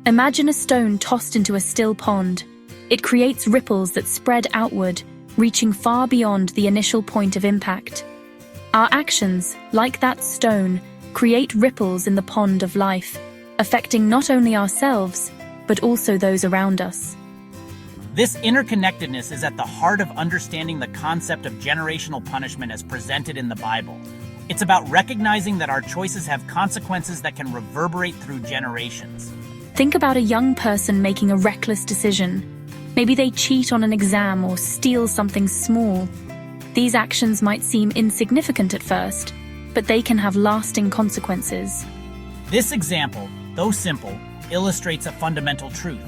Imagine a stone tossed into a still pond. It creates ripples that spread outward, reaching far beyond the initial point of impact. Our actions, like that stone, create ripples in the pond of life, affecting not only ourselves, but also those around us. This interconnectedness is at the heart of understanding the concept of generational punishment as presented in the Bible. It's about recognizing that our choices have consequences that can reverberate through generations. Think about a young person making a reckless decision. Maybe they cheat on an exam or steal something small. These actions might seem insignificant at first, but they can have lasting consequences. This example, though simple, illustrates a fundamental truth.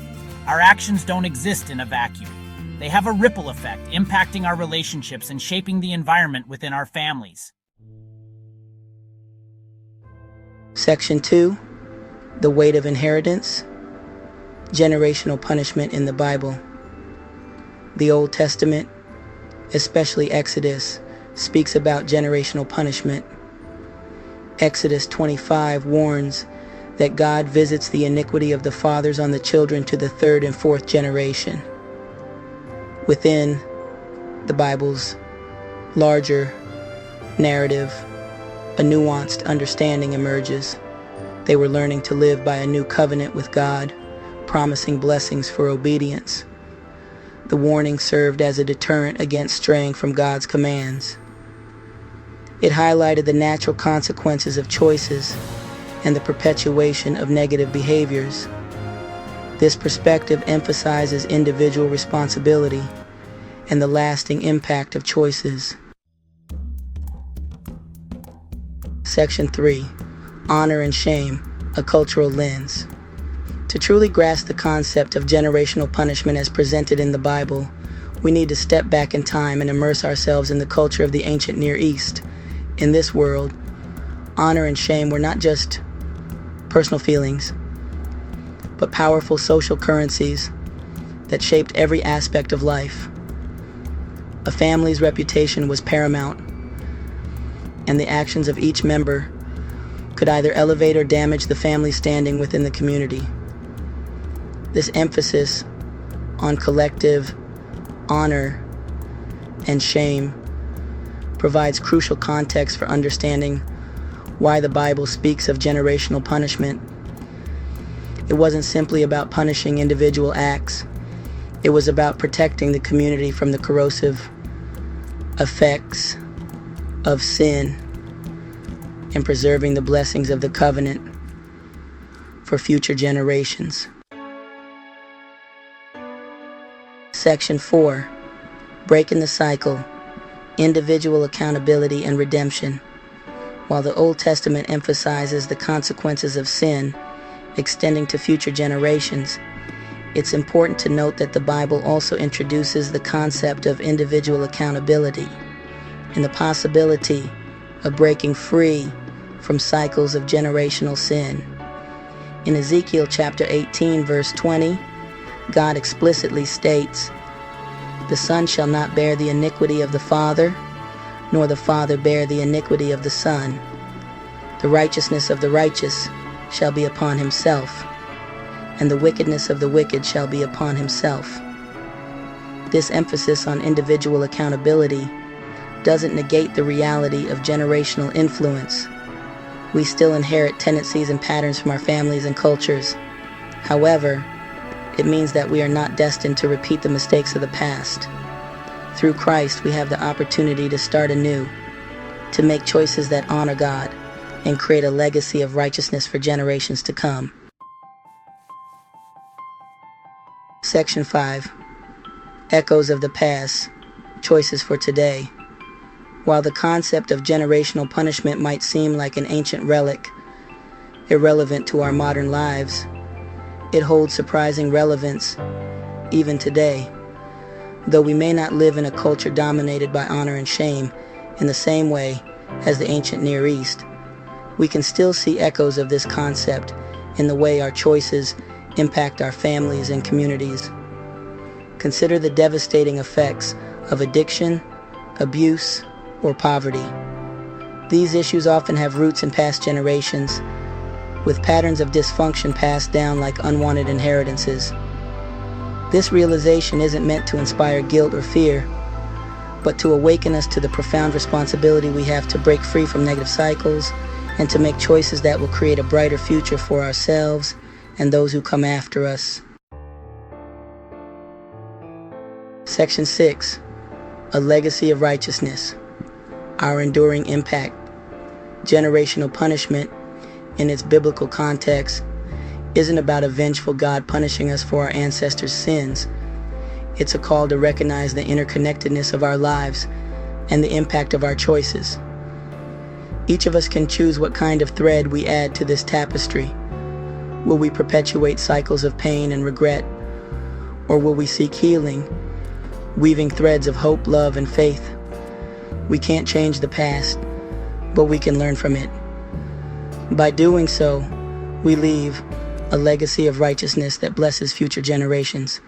Our actions don't exist in a vacuum. They have a ripple effect, impacting our relationships and shaping the environment within our families. Section 2. The weight of inheritance. Generational punishment in the Bible. The Old Testament, especially Exodus, speaks about generational punishment. Exodus 25 warns that God visits the iniquity of the fathers on the children to the third and fourth generation. Within the Bible's larger narrative, a nuanced understanding emerges. They were learning to live by a new covenant with God, promising blessings for obedience. The warning served as a deterrent against straying from God's commands. It highlighted the natural consequences of choices and the perpetuation of negative behaviors. This perspective emphasizes individual responsibility and the lasting impact of choices. Section 3. Honor and shame, a cultural lens. To truly grasp the concept of generational punishment as presented in the Bible, we need to step back in time and immerse ourselves in the culture of the ancient Near East. In this world, honor and shame were not just personal feelings, but powerful social currencies that shaped every aspect of life. A family's reputation was paramount, and the actions of each member could either elevate or damage the family's standing within the community. This emphasis on collective honor and shame provides crucial context for understanding why the Bible speaks of generational punishment. It wasn't simply about punishing individual acts. It was about protecting the community from the corrosive effects of sin and preserving the blessings of the covenant for future generations. Section 4. Breaking the cycle, individual accountability and redemption. While the Old Testament emphasizes the consequences of sin extending to future generations, it's important to note that the Bible also introduces the concept of individual accountability and the possibility of breaking free from cycles of generational sin. In Ezekiel chapter 18, verse 20, God explicitly states, "The son shall not bear the iniquity of the father, nor the father bear the iniquity of the son. The righteousness of the righteous shall be upon himself, and the wickedness of the wicked shall be upon himself." This emphasis on individual accountability doesn't negate the reality of generational influence. We still inherit tendencies and patterns from our families and cultures. However, it means that we are not destined to repeat the mistakes of the past. Through Christ, we have the opportunity to start anew, to make choices that honor God, and create a legacy of righteousness for generations to come. Section 5. Echoes of the past, choices for today. While the concept of generational punishment might seem like an ancient relic, irrelevant to our modern lives, it holds surprising relevance even today. Though we may not live in a culture dominated by honor and shame in the same way as the ancient Near East, we can still see echoes of this concept in the way our choices impact our families and communities. Consider the devastating effects of addiction, abuse, or poverty. These issues often have roots in past generations, with patterns of dysfunction passed down like unwanted inheritances. This realization isn't meant to inspire guilt or fear, but to awaken us to the profound responsibility we have to break free from negative cycles and to make choices that will create a brighter future for ourselves and those who come after us. Section 6. A legacy of righteousness. Our enduring impact. Generational punishment, in its biblical context, isn't about a vengeful God punishing us for our ancestors' sins. It's a call to recognize the interconnectedness of our lives and the impact of our choices. Each of us can choose what kind of thread we add to this tapestry. Will we perpetuate cycles of pain and regret, or will we seek healing, weaving threads of hope, love, and faith? We can't change the past, but we can learn from it. By doing so, we leave a legacy of righteousness that blesses future generations.